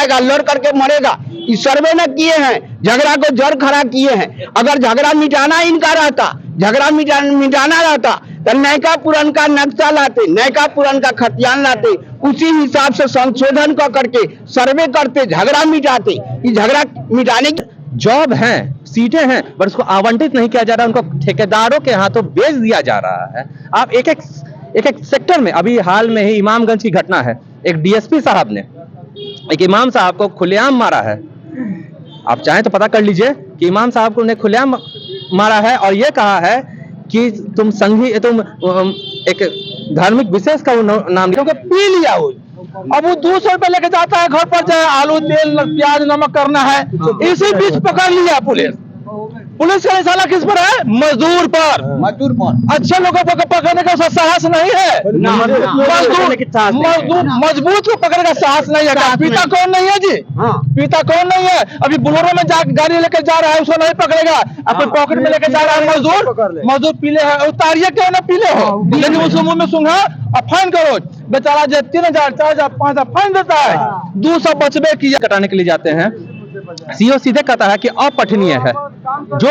जाएगा, लड़ करके मरेगा। इस सर्वे न किए हैं, झगड़ा को जड़ खड़ा किए हैं। अगर झगड़ा मिटाना इनका रहता, झगड़ा मिटाना रहता तो नयका पुरनका नक्शा लाते, नयका पुरनका खतियान लाते, उसी हिसाब से संशोधन कर करके सर्वे करते, झगड़ा मिटाते। ये झगड़ा मिटाने की जॉब है, सीटें हैं, पर उसको आवंटित नहीं किया जा रहा, उनको ठेकेदारों के हाथों बेच दिया जा रहा है। आप एक एक सेक्टर में, अभी हाल में ही इमामगंज की घटना है, एक डीएसपी साहब ने एक इमाम साहब को खुलेआम मारा है। आप चाहें तो पता कर लीजिए कि इमाम साहब को उन्हें खुलेआम मारा है और यह कहा है कि तुम एक धार्मिक विशेष का नाम क्योंकि पी लिया हो। अब वो 200 रुपए लेके जाता है घर पर, चाहे आलू तेल प्याज नमक करना है, इसी बीच पकड़ लिया पुलिस का निशाना किस पर है? मजदूर पर। अच्छे लोगों को पकड़ने का साहस नहीं है, मजबूत को पकड़ने का साहस नहीं है। पीता कौन नहीं है जी? पीता कौन नहीं है? अभी बोलेरो में गाड़ी लेकर जा रहा है, उसको नहीं पकड़ेगा। अपने पॉकेट में लेकर जा रहा है मजदूर पीले है, उतारिए क्यों ना पीले हो, लेकिन उसके मुंह में सूंघा और फाइन करो। बेचारा जो 3000 4000 5000 फाइन देता है, 200 बचबे की कटाने के लिए जाते हैं। सीओ सीधे कहता है कि अपठनीय है, जो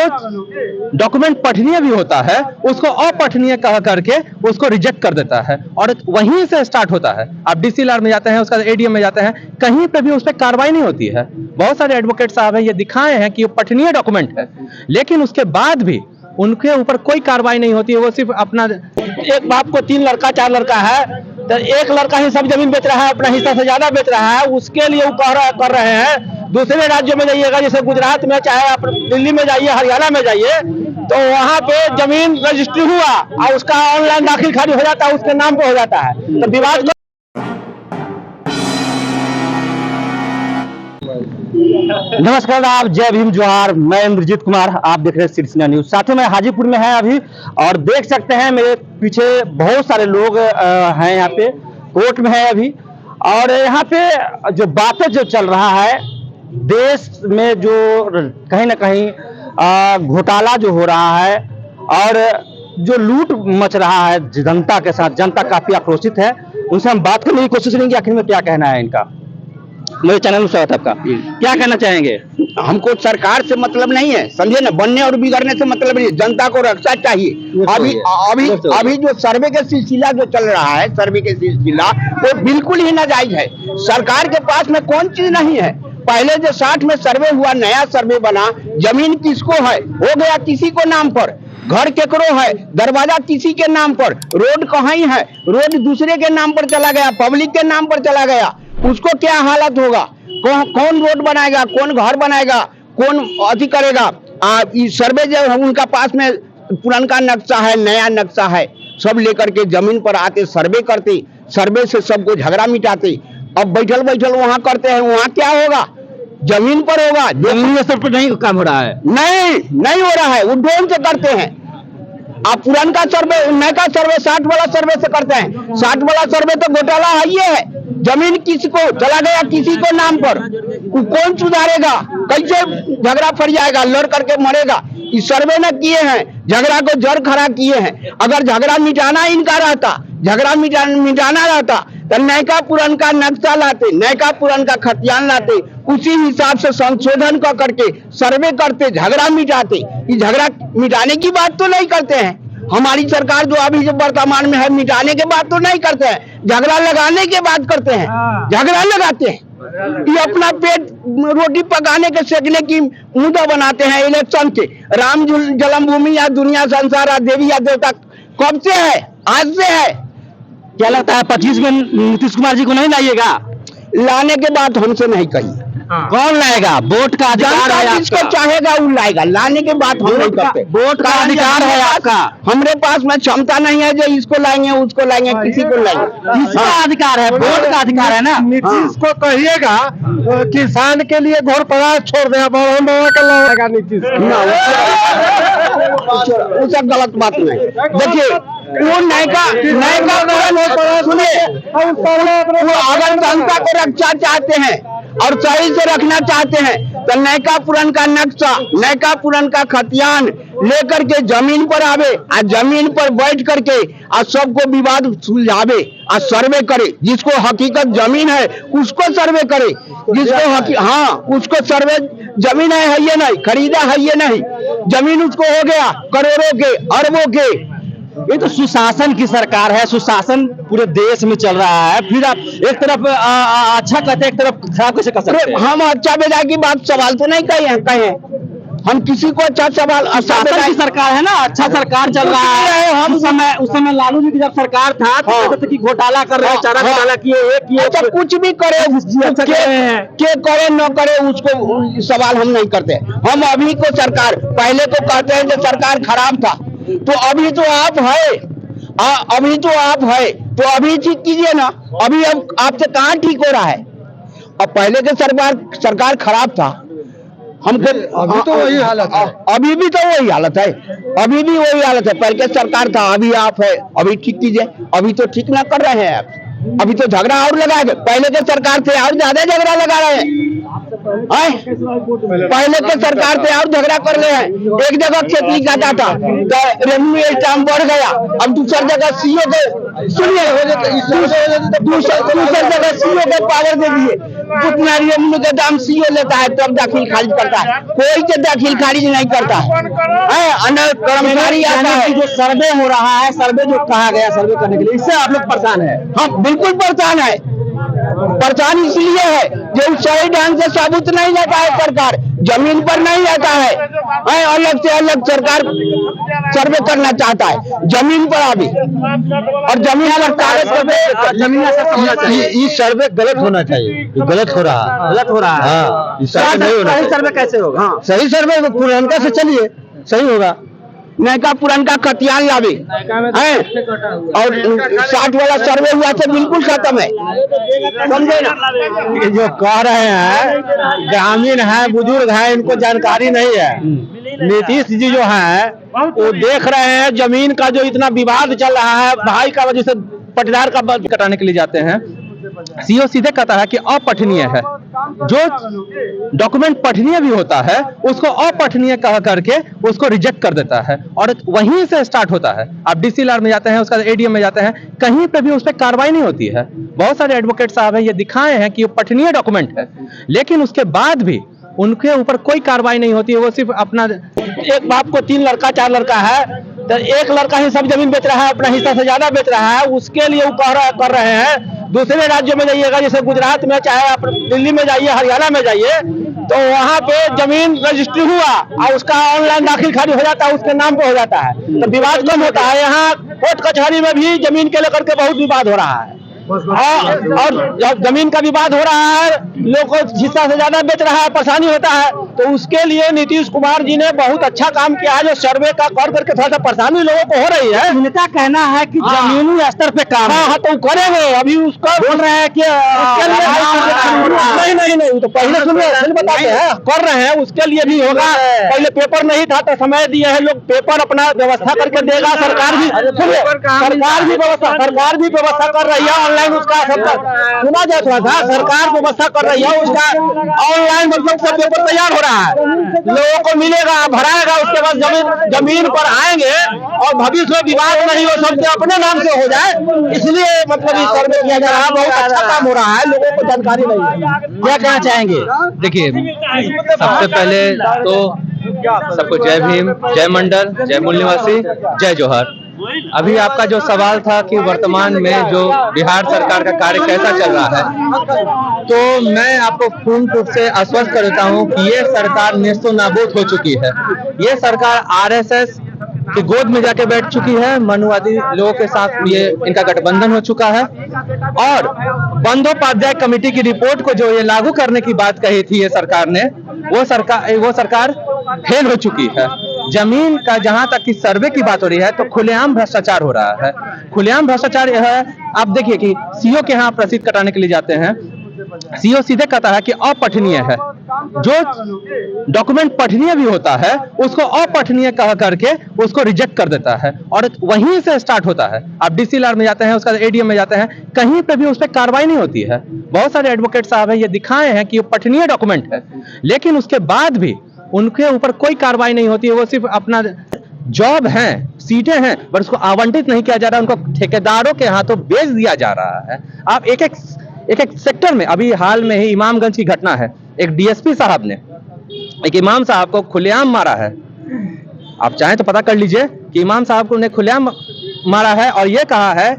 डॉक्यूमेंट पठनीय भी होता है उसको अपठनीय कह करके उसको रिजेक्ट कर देता है और वहीं से स्टार्ट होता है। आप डीसीएलआर में जाते हैं, उसका एडीएम में जाते हैं, कहीं पे भी उस पर कार्रवाई नहीं होती है। बहुत सारे एडवोकेट साहब हैं, ये दिखाए हैं कि वो पठनीय डॉक्यूमेंट है, लेकिन उसके बाद भी उनके ऊपर कोई कार्रवाई नहीं होती है। वो सिर्फ अपना, एक बाप को 3 लड़का 4 लड़का है तो एक लड़का ही सब जमीन बेच रहा है, अपना हिस्सा से ज्यादा बेच रहा है, उसके लिए वो कर रहे हैं। दूसरे राज्यों में जाइएगा, जैसे गुजरात में, चाहे आप दिल्ली में जाइए, हरियाणा में जाइए, तो वहाँ पे जमीन रजिस्ट्री हुआ और उसका ऑनलाइन दाखिल खारिज हो जाता है, उसके नाम पे हो जाता है, तो विवाद। नमस्कार, आप जय भीम जोहार। मैं इंद्रजीत कुमार, आप देख रहे हैं सिरसिना न्यूज। साथियों में हाजीपुर में है अभी, और देख सकते हैं मेरे पीछे बहुत सारे लोग हैं, यहाँ पे कोर्ट में है अभी। और यहाँ पे जो बातें जो चल रहा है देश में, जो कहीं ना कहीं घोटाला जो हो रहा है और जो लूट मच रहा है जनता के साथ, जनता काफी आक्रोशित है। उनसे हम बात करने की कोशिश करेंगे आखिर में क्या कहना है इनका। मेरे चैनल में स्वागत है आपका। क्या कहना चाहेंगे? हमको सरकार से मतलब नहीं है, समझे ना, बनने और बिगड़ने से मतलब नहीं है, जनता को रक्षा चाहिए। अभी जो सर्वे का सिलसिला जो चल रहा है, सर्वे के सिलसिला वो बिल्कुल ही नाजायज है। सरकार के पास में कौन चीज नहीं है। पहले जो 60 में सर्वे हुआ, नया सर्वे बना, जमीन किसको है, हो गया किसी को नाम पर, घर केकरो है, दरवाजा किसी के नाम पर, रोड कहाँ है, रोड दूसरे के नाम पर चला गया, पब्लिक के नाम पर चला गया, उसको क्या हालत होगा? कौन रोड बनाएगा, कौन घर बनाएगा, कौन अति करेगा? इस सर्वे जो उनका पास में पुराना नक्शा है, नया नक्शा है, सब लेकर के जमीन पर आते सर्वे करते, सर्वे से सबको झगड़ा मिटाते। अब बैठल वहां करते हैं, वहां क्या होगा? जमीन पर होगा, जमीन स्तर पर नहीं काम हो रहा है। नहीं हो रहा है, वो ड्रोन से करते हैं। आप पुराना सर्वे, नया सर्वे 60 वाला सर्वे से करते हैं। 60 वाला सर्वे तो घोटाला है ही है। जमीन किसी को चला गया, किसी को नाम पर, कौन सुधारेगा? कैसे झगड़ा फर जाएगा, लड़ करके मरेगा। इस सर्वे न किए हैं, झगड़ा को जड़ खड़ा किए हैं। अगर झगड़ा मिटाना इनका रहता, झगड़ा मिटाना रहता तो नयका पुरनका नक्शा लाते, नयका पुरनका खतियान लाते, उसी हिसाब से संशोधन कर करके सर्वे करते, झगड़ा मिटाते। ये झगड़ा मिटाने की बात तो नहीं करते हैं। हमारी सरकार जो अभी जो वर्तमान में है, मिटाने के बात तो नहीं करते हैं, झगड़ा लगाने की बात करते हैं, झगड़ा लगाते हैं। ये अपना पेट रोटी पकाने के सेकने की मुद्दा बनाते हैं इलेक्शन के। राम जन्मभूमि या दुनिया संसार या देवी या देवता कब से है? आज से है। क्या लगता है 25 में नीतीश कुमार जी को नहीं लाइएगा? लाने के बाद हमसे नहीं कही। कौन लाएगा? वोट का अधिकार है आपका, जिसको चाहेगा वो लाएगा। लाने के बाद हम नहीं करते। वोट का अधिकार है आपका। हमारे पास में क्षमता नहीं है जो इसको लाएंगे उसको लाएंगे, किसी को लाएंगे। इसका अधिकार है, वोट का अधिकार है ना। नीतीश को कहिएगा किसान के लिए घोर पराज छोड़ दे, का नीतीश। वो सब गलत बात नहीं। देखिए वो नयका सुनिए, अगर जनता को रक्षा चाहते हैं, और सही से रखना चाहते हैं तो नयका पुरनका नक्शा, नयका पुरनका खतियान लेकर के जमीन पर आवे और जमीन पर बैठ करके और सबको विवाद सुलझावे और सर्वे करे। जिसको हकीकत जमीन है उसको सर्वे करे, जिसको हाँ उसको सर्वे जमीन है ये नहीं, खरीदा है ये नहीं, जमीन उसको हो गया करोड़ों के अरबों के। ये तो सुशासन की सरकार है, सुशासन पूरे देश में चल रहा है, फिर आप एक तरफ अच्छा कहते हैं, एक तरफ खराब कैसे कर सकते हैं? हम अच्छा बेजा की बात सवाल तो नहीं कहे, हम किसी को अच्छा सवाल शासन की सरकार है ना, अच्छा सरकार चल रहा है। हम उस समय लालू जी की जब सरकार था तो कहते थे कि घोटाला कर रहे हैं, चारा घोटाला किए, एक किए, अच्छा कुछ भी करे के करे न करे उसको सवाल हम नहीं करते। हम अभी को सरकार, पहले को कहते हैं कि सरकार खराब था, तो अभी तो आप है, अभी तो आप है तो अभी ठीक कीजिए ना। अभी अब आपसे कहाँ ठीक हो रहा है? अब पहले के सरकार खराब था, हमको अभी तो वही हालत है, अभी भी तो वही हालत है, अभी भी वही हालत है। पहले सरकार था, अभी आप है, अभी ठीक कीजिए। अभी तो ठीक ना कर रहे हैं आप, अभी तो झगड़ा और लगाए। पहले के सरकार थे और ज्यादा झगड़ा लगा रहे हैं, पहले के सरकार थे और झगड़ा कर रहे हैं। एक जगह खेती जाता था तो रेवेन्यू स्टाम्प बढ़ गया, अब दूसरी जगह सीओ के सुनिए दूसरी जगह सीओ के पावर दे दिए। जितना रेवेन्यू के दाम सीओ लेता है तब दाखिल खारिज करता है, कोई के दाखिल खारिज नहीं करता है। अनेक कर्मचारी आता है। जो सर्वे हो रहा है, सर्वे जो कहा गया सर्वे करने के लिए, इससे आप लोग परेशान है? हम बिल्कुल परेशान है। परेशान इसलिए है जो सही ढंग से सबूत नहीं लेता है, सरकार जमीन पर नहीं लेता है, अलग से अलग सरकार सर्वे करना चाहता है जमीन पर अभी, और जमीन पर कागज जमीन ये सर्वे गलत होना चाहिए, ये गलत हो रहा है, गलत हो रहा है। हाँ, ये सर्वे नहीं होना सही चाहिए। सर्वे कैसे होगा? सही सर्वे पुरानका से चलिए, सही होगा। नयका पुरनका खतियान लावे हैं, और 60 वाला सर्वे हुआ तो बिल्कुल खत्म है, समझे ना? ये जो कह रहे हैं ग्रामीण है, बुजुर्ग है, इनको जानकारी नहीं है। नीतीश जी जो है वो देख रहे हैं जमीन का जो इतना विवाद चल रहा है, भाई का वजह से पटदार का कटाने के लिए जाते हैं। सीओ सीधे कहता है कि अपठनीय है, जो डॉक्यूमेंट पठनीय भी होता है उसको अपठनीय कह करके उसको रिजेक्ट कर देता है, और वहीं से स्टार्ट होता है। आप डीसीएलआर में जाते हैं, उसका एडीएम में जाते हैं, कहीं पे भी उस पर कार्रवाई नहीं होती है। बहुत सारे एडवोकेट साहब हैं, ये दिखाए हैं कि वो पठनीय डॉक्यूमेंट है, लेकिन उसके बाद भी उनके ऊपर कोई कार्रवाई नहीं होती है। वो सिर्फ अपना, एक बाप को 3 लड़का 4 लड़का है तो एक लड़का ही सब जमीन बेच रहा है, अपना हिस्सा से ज्यादा बेच रहा है, उसके लिए वो कर रहे हैं। दूसरे राज्यों में जाइएगा, जैसे गुजरात में, चाहे आप दिल्ली में जाइए, हरियाणा में जाइए, तो वहाँ पे जमीन रजिस्ट्री हुआ और उसका ऑनलाइन दाखिल खारिज हो जाता है, उसके नाम पे हो जाता है, तो विवाद कम होता है। यहाँ कोर्ट कचहरी में भी जमीन के लेकर के बहुत विवाद हो रहा है, और जब जमीन का विवाद हो रहा है, लोग को हिस्सा से ज्यादा बेच रहा है, परेशानी होता है। तो उसके लिए नीतीश कुमार जी ने बहुत अच्छा काम किया है, जो सर्वे का कर करके थोड़ा सा परेशानी लोगों को हो रही है। उनका कहना है कि जमीनी स्तर पे काम है। हाँ तो करेंगे, अभी उसका बोल रहे हैं कि नहीं तो पहले सुनिए, बताते हैं कर रहे हैं, उसके लिए भी होगा। पहले पेपर नहीं था तो समय दिए हैं लोग, पेपर अपना व्यवस्था करके देगा। सरकार भी व्यवस्था कर रही है ऑनलाइन, उसका सुना जा रहा था, सरकार व्यवस्था कर रही है उसका ऑनलाइन, मतलब सब पेपर तैयार हो रहा है, लोगों को मिलेगा, भराएगा, उसके बाद जमीन पर आएंगे और भविष्य में विवाद नहीं हो, सबके अपने नाम से हो जाए, इसलिए मतलब इस सर्वे किया जा रहा है। बहुत अच्छा काम हो रहा है, लोगों को जानकारी नहीं है। क्या कहना चाहेंगे? देखिए, सबसे पहले तो सबको जय भीम, जय मंडल, जय मूल निवासी, जय जोहर। अभी आपका जो सवाल था कि वर्तमान में जो बिहार सरकार का कार्य कैसा चल रहा है, तो मैं आपको पूर्ण रूप से आश्वस्त कर देता हूं कि ये सरकार नेस्तो नाबूद हो चुकी है। ये सरकार आरएसएस की गोद में जाके बैठ चुकी है, मनुवादी लोगों के साथ ये इनका गठबंधन हो चुका है, और बंदोपाध्याय कमेटी की रिपोर्ट को जो ये लागू करने की बात कही थी ये सरकार ने, वो सरकार फेल हो चुकी है। जमीन का जहां तक की सर्वे की बात हो रही है तो खुलेआम भ्रष्टाचार हो रहा है। खुलेआम भ्रष्टाचार यह है, आप देखिए कि सीओ के यहाँ आप रसीद कटाने के लिए जाते हैं सीओ सीधे कहता है कि अपठनीय है। जो डॉक्यूमेंट पठनीय भी होता है उसको अपठनीय कह करके उसको रिजेक्ट कर देता है, और वहीं से स्टार्ट होता है। आप डीसीएलआर में जाते हैं, उसका एडीएम में जाते हैं, कहीं पे भी उस पर कार्रवाई नहीं होती है। बहुत सारे एडवोकेट साहब हैं, ये दिखाए हैं कि ये पठनीय डॉक्यूमेंट है, लेकिन उसके बाद भी उनके ऊपर कोई कार्रवाई नहीं होती है। वो सिर्फ अपना जॉब है, सीटें हैं, पर उसको आवंटित नहीं किया जा रहा, उनको ठेकेदारों के हाथों बेच दिया जा रहा है। आप एक एक सेक्टर में, अभी हाल में ही इमामगंज की घटना है, एक डीएसपी साहब ने एक इमाम साहब को खुलेआम मारा है। आप चाहें तो पता कर लीजिए कि इमाम साहब को उन्हें खुलेआम मारा है और यह कहा है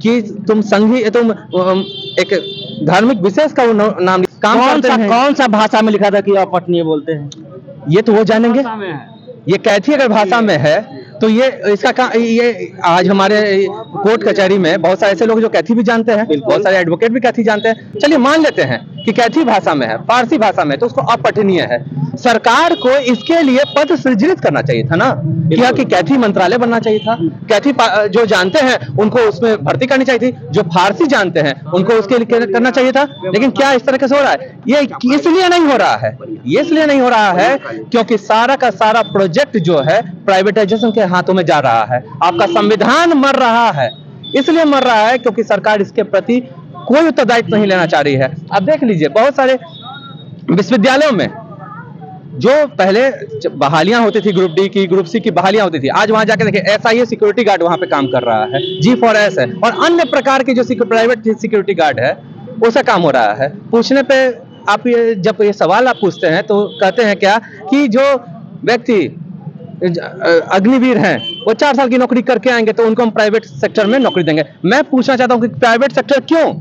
कि तुम संघी, तुम एक धार्मिक विशेष का नाम काम करते हैं। कौन सा भाषा में लिखा था कि अपठनीय बोलते हैं? ये तो वो जानेंगे। ये कैथी अगर भाषा में है तो ये आज हमारे कोर्ट कचहरी में बहुत सारे ऐसे लोग जो कैथी भी जानते हैं, बहुत सारे एडवोकेट भी कैथी जानते हैं। चलिए मान लेते हैं कि कैथी भाषा में है, फारसी भाषा में, तो उसको अपठनीय है। सरकार को इसके लिए पद सृजित करना चाहिए था ना, कि कैथी मंत्रालय बनना चाहिए था। कैथी जो जानते हैं उनको उसमें भर्ती करनी चाहिए थी, जो फारसी जानते हैं उनको उसके लिए करना चाहिए था। लेकिन क्या इस तरह से हो रहा है? ये इसलिए नहीं हो रहा है, ये इसलिए नहीं हो रहा है क्योंकि सारा का सारा प्रोजेक्ट जो है प्राइवेटाइजेशन के हाथों में जा रहा है। आपका संविधान मर रहा है, इसलिए मर रहा है क्योंकि सरकार इसके प्रति कोई उत्तरदायित्व नहीं लेना चाह रही है। आप देख लीजिए, बहुत सारे विश्वविद्यालयों में जो पहले बहालियां होती थी, ग्रुप डी की, ग्रुप सी की बहालियां होती थी, आज वहां जाकर देखिए एसआईए सिक्योरिटी गार्ड वहां पे काम कर रहा है, G4S है, और अन्य प्रकार के जो प्राइवेट सिक्योरिटी गार्ड है उसका काम हो रहा है। पूछने पे आप जब ये सवाल आप पूछते हैं तो कहते हैं क्या कि जो व्यक्ति अग्निवीर हैं वो 4 साल की नौकरी करके आएंगे तो उनको हम प्राइवेट सेक्टर में नौकरी देंगे। मैं पूछना चाहता हूं कि प्राइवेट सेक्टर क्यों?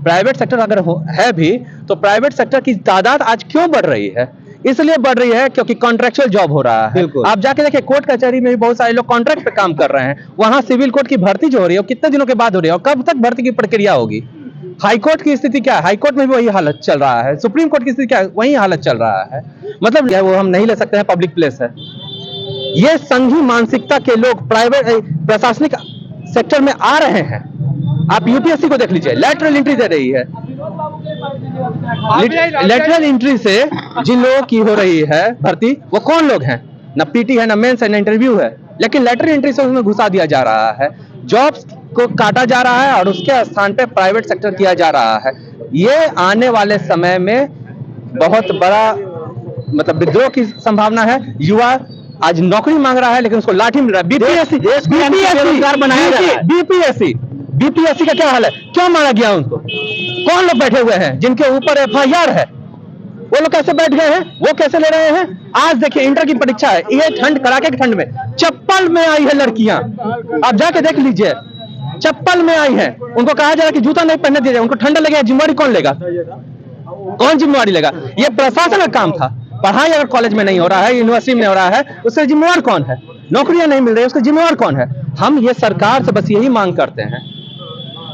प्राइवेट सेक्टर अगर है भी तो प्राइवेट सेक्टर की तादाद आज क्यों बढ़ रही है? इसलिए बढ़ रही है क्योंकि कॉन्ट्रैक्चुअल जॉब हो रहा है। आप जाके देखिए कोर्ट कचहरी में भी बहुत सारे लोग कॉन्ट्रैक्ट पे काम कर रहे हैं। वहां सिविल कोर्ट की भर्ती जो हो रही है कितने दिनों के बाद हो रही है और कब तक भर्ती की प्रक्रिया होगी? हाई कोर्ट की स्थिति क्या है? हाई कोर्ट में भी वही हालत चल रहा है। सुप्रीम कोर्ट की स्थिति क्या है? वही हालत चल रहा है। मतलब वो हम नहीं ले सकते हैं, पब्लिक प्लेस है। ये संघी मानसिकता के लोग प्राइवेट प्रशासनिक सेक्टर में आ रहे हैं। आप यूपीएससी को देख लीजिए, लैटरल एंट्री दे रही है। लैटरल एंट्री से जिन लोगों की हो रही है भर्ती, वो कौन लोग हैं? ना पीटी है, ना मेंस है, ना इंटरव्यू है, लेकिन लैटरल एंट्री से उसमें घुसा दिया जा रहा है। जॉब्स को काटा जा रहा है और उसके स्थान पे प्राइवेट सेक्टर किया जा रहा है। ये आने वाले समय में बहुत बड़ा मतलब विद्रोह की संभावना है। युवा आज नौकरी मांग रहा है लेकिन उसको लाठी मिल रहा है। बीपीएससी का क्या हाल है? क्यों मारा गया उनको? कौन लोग बैठे हुए हैं जिनके ऊपर एफआईआर है? वो लोग कैसे बैठ गए हैं? वो कैसे ले रहे हैं? आज देखिए इंटर की परीक्षा है, ये ठंड, कड़ाके की ठंड में चप्पल में आई है लड़कियां। आप जाके देख लीजिए, चप्पल में आई है। उनको कहा जा रहा है कि जूता नहीं पहनने दिया जाए। उनको ठंडा लगेगा, जिम्मेवारी कौन लेगा? कौन जिम्मेवारी लेगा? ये प्रशासन का काम था। पढ़ाई अगर कॉलेज में नहीं हो रहा है, यूनिवर्सिटी में हो रहा है, उससे जिम्मेवार कौन है? नौकरियां नहीं मिल रही, उसका जिम्मेवार कौन है? हम ये सरकार से बस यही मांग करते हैं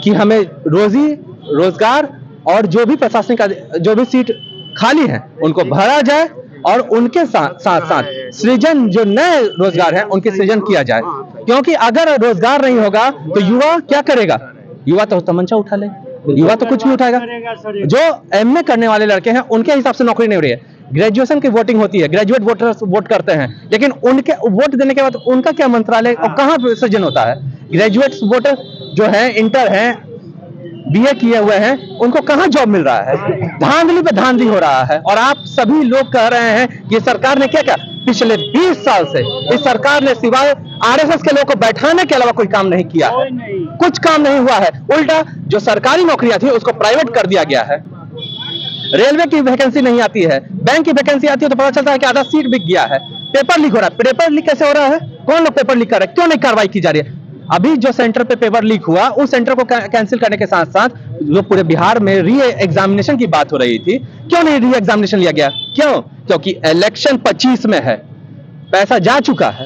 कि हमें रोजी रोजगार और जो भी प्रशासनिक जो भी सीट खाली है उनको भरा जाए और उनके साथ सृजन, जो नए रोजगार हैं उनके सृजन किया जाए। क्योंकि अगर रोजगार नहीं होगा तो युवा क्या करेगा? युवा तो तमंचा उठा ले, युवा तो कुछ भी उठाएगा। जो एमए करने वाले लड़के हैं उनके हिसाब से नौकरी नहीं हो रही है। ग्रेजुएशन की वोटिंग होती है, ग्रेजुएट वोटर्स वोट करते हैं, लेकिन उनके वोट देने के बाद उनका क्या मंत्रालय और कहां सृजन होता है? ग्रेजुएट वोटर जो है, इंटर हैं, बीए किए हुए हैं, उनको कहां जॉब मिल रहा है? धांधली पे धांधली हो रहा है। और आप सभी लोग कह रहे हैं कि सरकार ने क्या क्या पिछले 20 साल से इस सरकार ने सिवाय आरएसएस के लोगों को बैठाने के अलावा कोई काम नहीं किया है। कुछ काम नहीं हुआ है। उल्टा जो सरकारी नौकरियां थी उसको प्राइवेट कर दिया गया है। रेलवे की वैकेंसी नहीं आती है, बैंक की वैकेंसी आती है तो पता चलता है कि आधा सीट बिक गया है। पेपर लीक हो रहा है। पेपर लीक कैसे हो रहा है? कौन लोग पेपर लीक कर रहे हैं? क्यों नहीं कार्रवाई की जा रही है? अभी जो सेंटर पे पेपर लीक हुआ उस सेंटर को कैंसिल करने के साथ साथ जो पूरे बिहार में री एग्जामिनेशन की बात हो रही थी, क्यों नहीं री एग्जामिनेशन लिया गया? क्यों? क्योंकि इलेक्शन 25 में है, पैसा जा चुका है।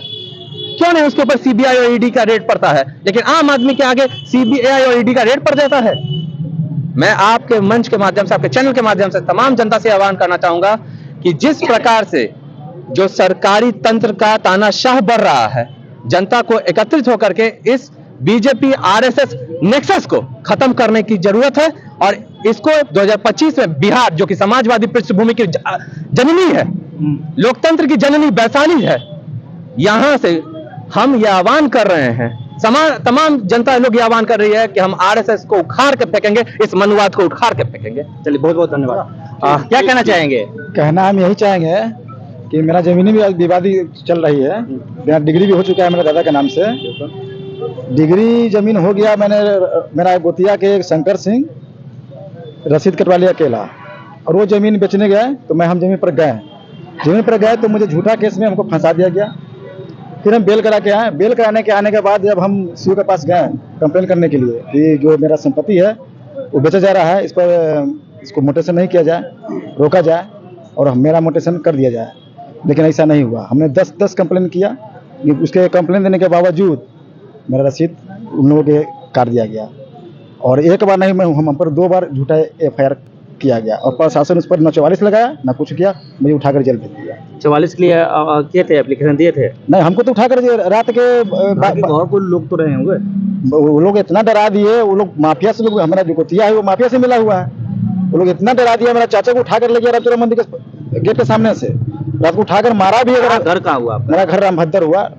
क्यों नहीं उसके ऊपर सीबीआई और ईडी का रेड पड़ता है, लेकिन आम आदमी के आगे सीबीआई और ईडी का रेड पड़ जाता है। मैं आपके मंच के माध्यम से, आपके चैनल के माध्यम से तमाम जनता से आह्वान करना चाहूंगा कि जिस प्रकार से जो सरकारी तंत्र का तानाशाह बढ़ रहा है, जनता को एकत्रित होकर के इस बीजेपी आरएसएस नेक्सस को खत्म करने की जरूरत है और इसको 2025 में बिहार, जो कि समाजवादी पृष्ठभूमि की जननी है, लोकतंत्र की जननी वैशाली है, यहां से हम यह आह्वान कर रहे हैं, तमाम जनता लोग ये आह्वान कर रही है कि हम आरएसएस को उखाड़ के फेंकेंगे, इस मनुवाद को उखाड़ के फेंकेंगे। चलिए, बहुत बहुत धन्यवाद। क्या कहना चाहेंगे? कहना हम यही चाहेंगे कि मेरा जमीनी भी विवादी चल रही है, मेरा डिग्री भी हो चुका है मेरे दादा के नाम से, डिग्री जमीन हो गया। मेरा गोतिया के शंकर सिंह रसीद कटवा लिया अकेला, और वो जमीन बेचने गए तो हम जमीन पर गए तो मुझे झूठा केस में हमको फंसा दिया गया। फिर हम बेल करा के आए, बेल कराने के आने के बाद जब हम सीओ के पास गए कंप्लेन करने के लिए कि जो मेरा संपत्ति है वो बेचा जा रहा है, इसको मोटेशन नहीं किया जाए, रोका जाए और मेरा मोटेशन कर दिया जाए, लेकिन ऐसा नहीं हुआ। हमने 10 कंप्लेन किया, उसके कंप्लेन देने के बावजूद मेरा रसीद उन लोगों के काट दिया गया, और एक बार नहीं, हम पर 2 बार झूठा FIR किया गया, और प्रशासन उस पर न 44 लगाया ना कुछ किया, मुझे उठाकर जेल भेज दिया। 44 के लिए किए थे, एप्लीकेशन दिए थे? नहीं, हमको तो उठाकर रात के और कोई लोग तो रहे होंगे, वो लोग इतना डरा दिए, वो लोग माफिया से, लोग हमारा जो गोतिया है वो माफिया से मिला हुआ है, वो लोग इतना डरा दिया, मेरा चाचा को उठाकर ले गया रामचूरा मंदिर के गेट के सामने से, रात को उठाकर मारा भी। घर कहाँ हुआ? मेरा घर रामभद्र हुआ,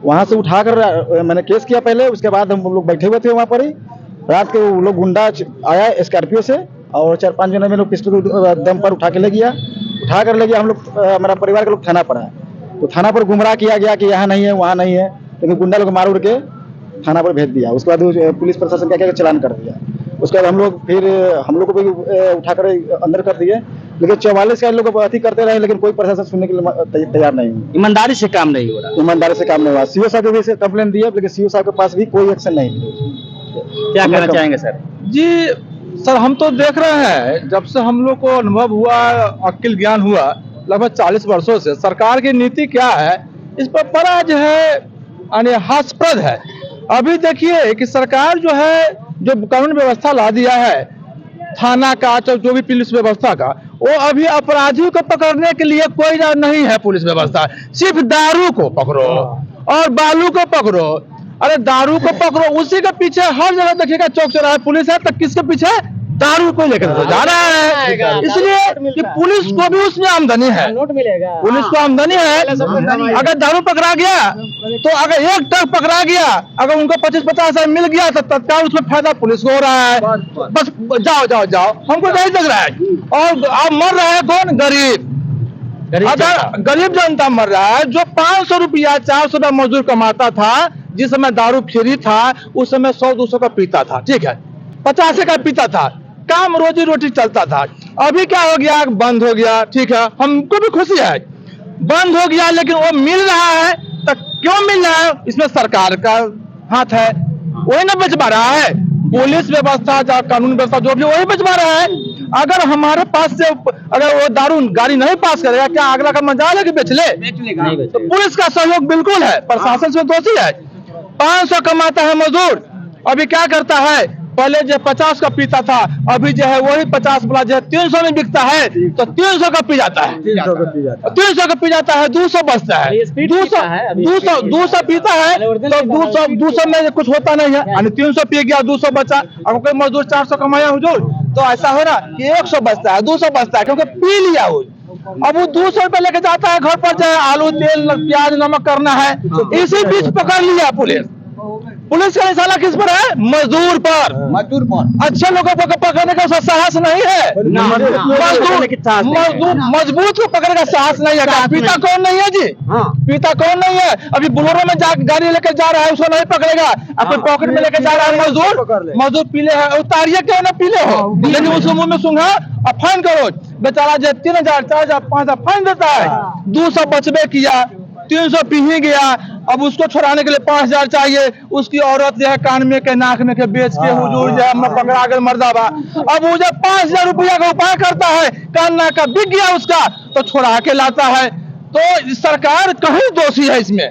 वहां से उठाकर मैंने केस किया पहले, उसके बाद हम लोग बैठे हुए थे वहां पर ही, रात के वो लोग गुंडा आया स्कॉर्पियो से, और 4-5 जने में लोग पिस्टल दम पर उठा के ले गया। हम लोग, हमारा परिवार के लोग थाना पर है, तो थाना पर गुमराह किया गया कि यहाँ नहीं है वहाँ नहीं है, लेकिन गुंडा लोग मार उड़ के थाना पर भेज दिया। उसके बाद पुलिस प्रशासन क्या चालान कर दिया। उसके बाद हम लोग को भी उठाकर अंदर कर दिए, लेकिन 44 का लोग अति करते रहे, लेकिन कोई प्रशासन सुनने के लिए तैयार नहीं हुआ। ईमानदारी से काम नहीं हो रहा। ईमानदारी से काम नहीं हुआ। सीओ साहब के भी कंप्लेन दिए, लेकिन सीओ साहब के पास भी कोई एक्शन नहीं मिला। क्या कहना चाहेंगे सर? जी सर, हम तो देख रहे हैं, जब से हम लोग को अनुभव हुआ, अक्ल ज्ञान हुआ, लगभग 40 वर्षों से सरकार की नीति क्या है, इस पर बड़ा जो है हास्यास्पद है। अभी देखिए कि सरकार जो है, जो कानून व्यवस्था ला दिया है, थाना का, जो भी पुलिस व्यवस्था का, वो अभी अपराधियों को पकड़ने के लिए कोई नहीं है पुलिस व्यवस्था। सिर्फ दारू को पकड़ो और बालू को पकड़ो। अरे दारू को पकड़ो, उसी के पीछे हर जगह देखिएगा, चौक चौराहे पुलिस है, तो किसके पीछे? दारू को लेकर जा रहा है। इसलिए कि पुलिस को भी उसमें आमदनी है, पुलिस को आमदनी है। अगर दारू पकड़ा गया तो अगर एक ट्रक पकड़ा गया, अगर उनको 25-50 हजार मिल गया तो तत्काल उसमें फायदा पुलिस को हो रहा है। बस जाओ, हमको नहीं लग रहा है। और अब मर रहा है कौन? गरीब जनता मर रहा है, जो 500 रुपया 400 रुपया मजदूर कमाता था, जिस समय दारू फ्री था, उस समय 100-200 का पीता था, ठीक है, 50 का पीता था, काम रोजी रोटी चलता था। अभी क्या हो गया? बंद हो गया, ठीक है, हमको भी खुशी है, बंद हो गया, लेकिन वो मिल रहा है, तो क्यों मिल रहा है? इसमें सरकार का हाथ है, वही ना बचवा रहा है। पुलिस व्यवस्था, कानून व्यवस्था जो भी, वही बचवा रहा है। अगर हमारे पास से अगर वो दारू गाड़ी नहीं पास करेगा, क्या अगला का मजाल है कि बेच ले? तो पुलिस का सहयोग बिल्कुल है, प्रशासन से दोषी है। 500 कमाता है मजदूर, अभी क्या करता है? पहले जो 50 का पीता था, अभी जो है वही 50 वाला जो है 300 में बिकता है, तो 300 का पी जाता है, 300 का पी जाता है, 200 बचता है, 200 पीता है, तो 200 में कुछ होता नहीं है, यानी 300 पी गया, 200 बचा। अगर कोई मजदूर 400 कमाया हुजूर, तो ऐसा हो रहा कि 100 बचता है, 200 बचता है, क्योंकि पी लिया हो। अब वो 200 रुपए लेके जाता है घर पर, जो है आलू, तेल, प्याज, नमक करना है, इसी बीच पकड़ लिया पुलिस का निशाना किस पर है? मजदूर पर। अच्छे लोगों को पकड़ने का साहस नहीं है, मजबूत को पकड़ने का साहस नहीं है। पीता कौन नहीं है जी? पीता कौन नहीं है? अभी बोलेरो में गाड़ी लेकर जा रहा है, उसको नहीं पकड़ेगा। अपने पॉकेट में लेकर जा रहा है मजदूर पीले है, उतारिए क्यों ना पीले हो, लेकिन उसके मुंह में सूंघा और फाइन करो। बेचारा जो 3000, 4000, 5000 फाइन देता है, 200 बचबे किया, 300 पी ही गया। अब उसको छुड़ाने के लिए 5000 चाहिए। उसकी औरत जो है कान में के, नाक में के बेच के हुजूर जो है पकड़ा गया मर्दाबा। अब वो जब 5000 रुपया का उपाय करता है, कान नाक का बिक गया उसका, तो छुड़ा के लाता है। तो सरकार कहीं दोषी है, इसमें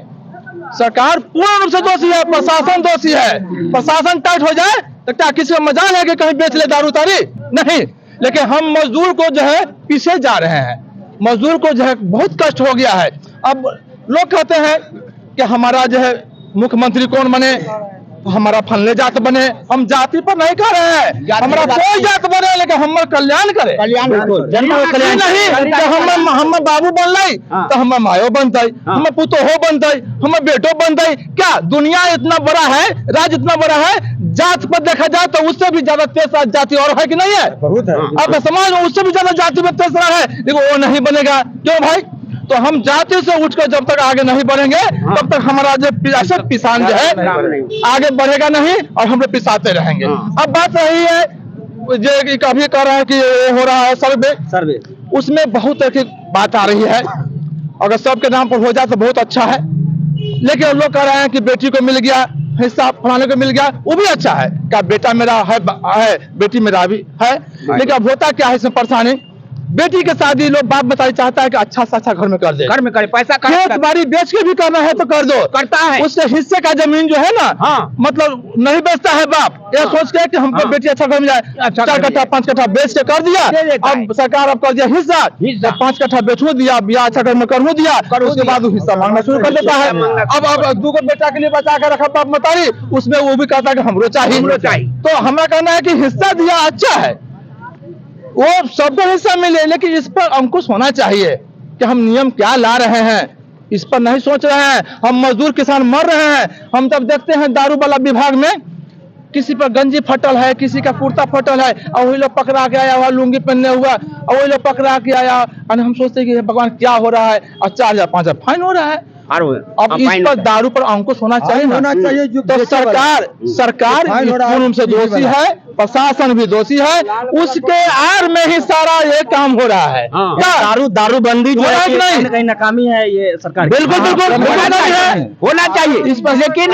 सरकार पूर्ण रूप से दोषी है, प्रशासन दोषी है। प्रशासन टाइट हो जाए तो क्या किसी का मजाल है कि कहीं बेच ले दारू तारी? नहीं। लेकिन हम मजदूर को जो है पीछे जा रहे हैं, मजदूर को जो है बहुत कष्ट हो गया है। अब लोग कहते हैं कि हमारा जो है मुख्यमंत्री कौन बने, हमारा फलने जात बने, हम जाति पर नहीं कह रहे हैं, हमारा कोई जात बने लेकिन हम कल्याण करे, कल्याण जनता का कल्याण नहीं कि हम बाबू बन लाई तो हम मायो बनते, हम पुतोहो बनते, हम बेटो बनते। क्या दुनिया इतना बड़ा है, राज्य इतना बड़ा है, जात पर देखा जाए तो उससे भी ज्यादा तेज जाति और है कि नहीं है? बहुत है। अब समाज में उससे भी ज्यादा जाति में तेसरा है, देखो वो नहीं बनेगा। क्यों भाई? तो हम जाति से उठकर जब तक आगे नहीं बढ़ेंगे तब तक हमारा जो किसान जो है आगे बढ़ेगा नहीं और हम लोग पिसाते रहेंगे। अब बात रही है जो कभी कह रहा है कि ये हो रहा है सर्वे, उसमें बहुत ऐसी बात आ रही है, अगर सबके नाम पर हो जाए तो बहुत अच्छा है, लेकिन लोग कह रहे हैं कि बेटी को मिल गया हिस्सा, फलाने को मिल गया, वो भी अच्छा है, क्या बेटा मेरा है बेटी मेरा भी है, लेकिन अब होता क्या है इसमें परेशानी, बेटी के शादी लोग बाप बताई चाहता है कि अच्छा से अच्छा घर में कर दे, घर में करे, पैसा खेत बाड़ी बेच के भी करना है तो कर दो, करता है। उससे हिस्से का जमीन जो है ना, मतलब नहीं बेचता है बाप, ये सोच के कि हमको बेटी अच्छा घर मिल जाए, 4 कट्ठा 5 कट्ठा बेच के कर दिया, अब सरकार अब कर दिया हिस्सा, 5 कट्ठा बेचू दिया, ब्याह अच्छा घर में करवू दिया, उसके बाद वो हिस्सा मांगना शुरू कर देता है। अब 2 बेटा के लिए बचा के रखा बाप मतारी, उसमें वो भी कहता है कि हमरो चाहिए। तो हमें कहना है कि हिस्सा दिया अच्छा है, वो सबको हिस्सा मिले, लेकिन इस पर अंकुश होना चाहिए कि हम नियम क्या ला रहे हैं, इस पर नहीं सोच रहे हैं। हम मजदूर किसान मर रहे हैं, हम जब देखते हैं दारू वाला विभाग में किसी पर गंजी फटल है, किसी का कुर्ता फटल है, और वही लोग पकड़ा के आया हुआ लुंगी पहने हुआ, और वही लोग पकड़ा के आया, और हम सोचते हैं कि भगवान क्या हो रहा है, और 4,000 5,000 फाइन हो रहा है। अब इस पर दारू पर अंकुश होना चाहिए, होना चाहिए। तो सरकार पूर्ण से दोषी है, प्रशासन भी दोषी है, उसके आड़ में ही सारा ये काम हो रहा है। क्या दारूबंदी जो है नहीं? कहीं न कहीं नाकामी है ये सरकार की। बिल्कुल होना चाहिए इस पर, लेकिन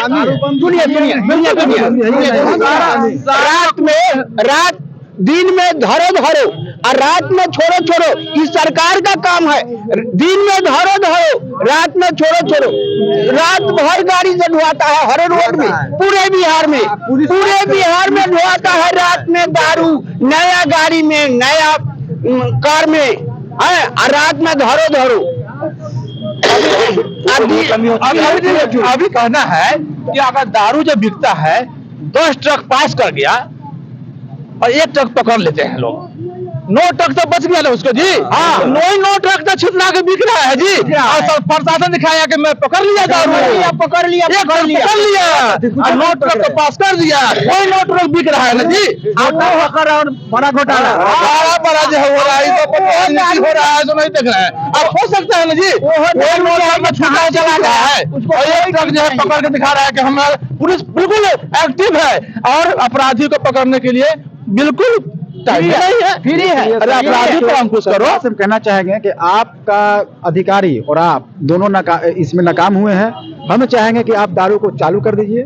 रात दिन में धरो और रात में छोड़ो, इस सरकार का काम है। दिन में धरो रात में छोड़ो, रात भर गाड़ी से ढुआता है हर रोड में, पूरे बिहार में ढुआता है रात में दारू, नया गाड़ी में, नया कार में है, और रात में धरो। अभी कहना है कि अगर दारू जो बिकता है 10 ट्रक पास कर गया और 1 ट्रक पकड़ लेते हैं लोग, 9 ट्रक तो बच गया ना उसको जी। हाँ, 9 ट्रक तो छिपला के बिक रहा है जी, और प्रशासन दिखाया कि मैं पकड़ लिया दारू, पकड़ लिया, 9 ट्रक तो पास कर दिया, कोई 9 ट्रक बिक रहा है ना जी। और बड़ा घोटाला बड़ा जो हो रहा है तो हो रहा है तो नहीं देख रहे हैं। अब हो सकता है ना जी, कोई 9 ट्रक में छुटा चला रहा है, और 1 ट्रक जो है पकड़ के दिखा रहा है कि हमारा पुलिस बिल्कुल एक्टिव है और अपराधी को पकड़ने के लिए बिल्कुल फ्री है। अरे अपराधी को अंकुश करो। हम कहना चाहेंगे कि आपका अधिकारी और आप दोनों इसमें नाकाम हुए हैं। हम चाहेंगे कि आप दारू को चालू कर दीजिए।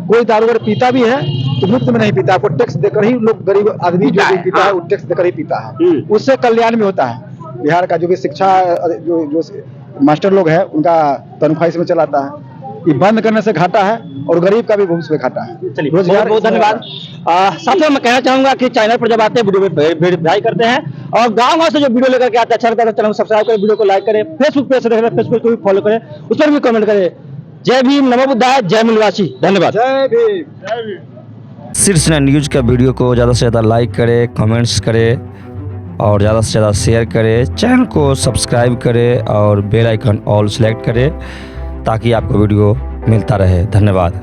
कोई दारू अगर पीता भी है तो मुफ्त में नहीं पीता, आपको टैक्स देकर ही लोग, गरीब आदमी जो भी पीता है वो टैक्स देकर ही पीता है, उससे कल्याण भी होता है। बिहार का जो भी शिक्षा जो मास्टर लोग हैं उनका तनख्वाह इसमें चलाता है, ये बंद करने से घाटा है और गरीब का भी भविष्य में घाटा है। चलिए बहुत धन्यवाद। साथियों मैं कहना चाहूंगा कि चैनल पर जब आते हैं वीडियो में वेरीफाई करते हैं, और गाँव से जो वीडियो लेकर के आते हैं अच्छा लगता है चैनल को सब्सक्राइब करें, वीडियो को लाइक करें, फेसबुक पेज से देख रहे हैं फेसबुक को भी फॉलो करें, उस पर भी कमेंट करें। जय भीम, नमो बुद्धाय, जय मिलवासी, धन्यवाद। जय भीम। शीर्ष न्यूज का वीडियो को ज़्यादा से ज़्यादा लाइक करें, कमेंट्स करें और ज़्यादा से ज़्यादा शेयर करें, चैनल को सब्सक्राइब करें और बेल आइकन ऑल सेलेक्ट करें ताकि आपको वीडियो मिलता रहे। धन्यवाद।